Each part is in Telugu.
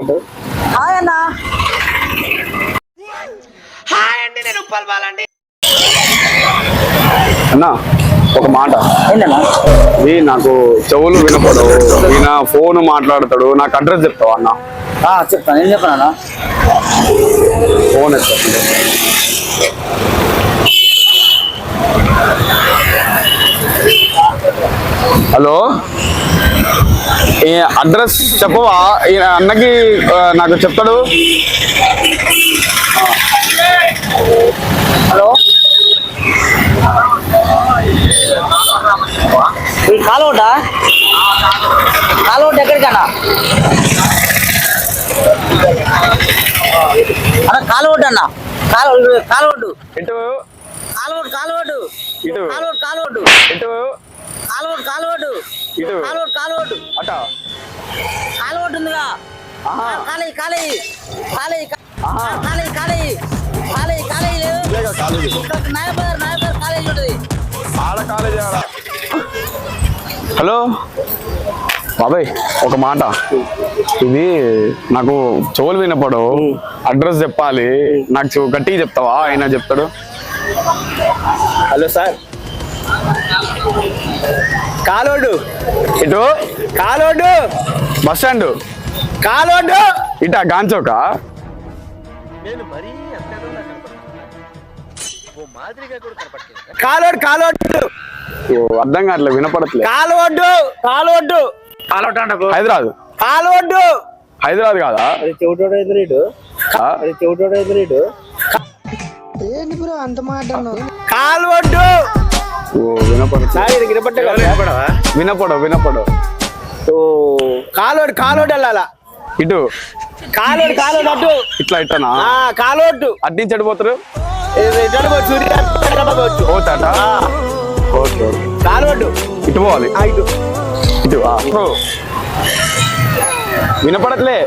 హాయ్ అన్న. హాయ్ అండి, నేను ఉప్పల్ బాలండి. అన్నా ఒక మాట. ఏంటన్నా? నాకు చెవులు వినపడవు, ఈయన ఫోన్ మాట్లాడతాడు. నాకు అడ్రస్ చెప్తావా అన్న? చెప్తాను. ఏం చెప్పనా? ఫోన్ ఎత్తా. హలో, ఈ అడ్రస్ చెప్పవా? అన్నకి నాకు చెప్తాడు. హలో, ఈ కాలువడ్డా? కాలువడ్డు ఎక్కడికన్నా అన్న? కాలువడ్డు అన్న, కాలువడ్డు ఇటు కాలువడ్డు కాలువడ్డు ఇటు కాలువడ్డు కాలువడ్డు ఇటు కాలువడ్డు కాలువడ్డు ఇటు కాలువడ్డు కాలువడ్డు అట కాలువడ్డు ఉందిగా. ఖాళీ ఖాళీ ఖాళీ ఖాళీ ఖాళీ ఖాళీ ఖాళీ లేదు. నాయబర్ కాలేజ్ ఉంటుంది ఆడ కాలేజ్. హలో బాబాయ్, ఒక మాట. ఇది నాకు చెవులు వినపడవు, అడ్రస్ చెప్పాలి. నాకు గట్టిగా చెప్తావా? ఆయన చెప్తాడు. హలో సార్, కాలోడు ఇటు కాలోడు బస్ స్టాండ్, కాలోడు ఇటా గాంచోక. కాలోడు కాలోడు అర్థం కావట్లేదు, వినపడట్లేదు. కాలోడు కాలోడు కాలోడు అంట. హైదరాబాద్ కాలోడు హైదరాబాద్ కాదా? చెవిటోడు ఎదురీడు, చెవిటోడు ఎదురీడు. కాలువడ్డు వినపడవు. కాలోడు కాలోడు వెళ్ళాలా? ఇటు కాలోడు కాలోడు అటు ఇట్లా ఇట్టనా? కాలోడు అటు నుంచి అడిపోతారు. పోతాట. ఓకే, కాలోడు ఇటు పోవాలి. ఇటు వినపడట్లే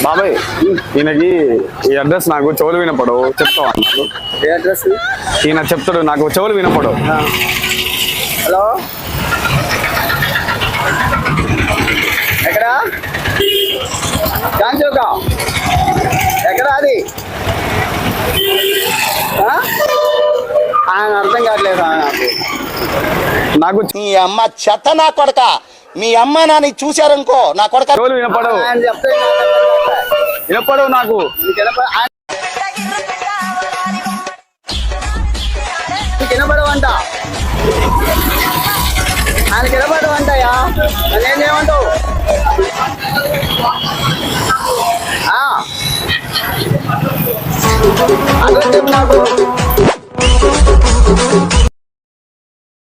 బాబాయ్. ఈయనకి ఈ అడ్రస్ నాకు చెవులు వినపడవు, చెప్తావా? ఏ అడ్రస్? ఈయన చెప్తాడు, నాకు చెవులు వినపడవు. హలో, ఎక్కడా? గాంచోక ఎక్కడా? అది ఆయన అర్థం కావట్లేదు నాకు. మీ అమ్మ చెత్త నా కొడక, మీ అమ్మ నాని చూశారనుకో నా కొడక. చెవులు వినపడవు, ఆయన చెప్తే వినపడవు నాకు. వినపడవంట, ఆయన వినపడవంటయా. నేనేం చేయమంటావు? అడ్రస్ చెప్పు నాకు.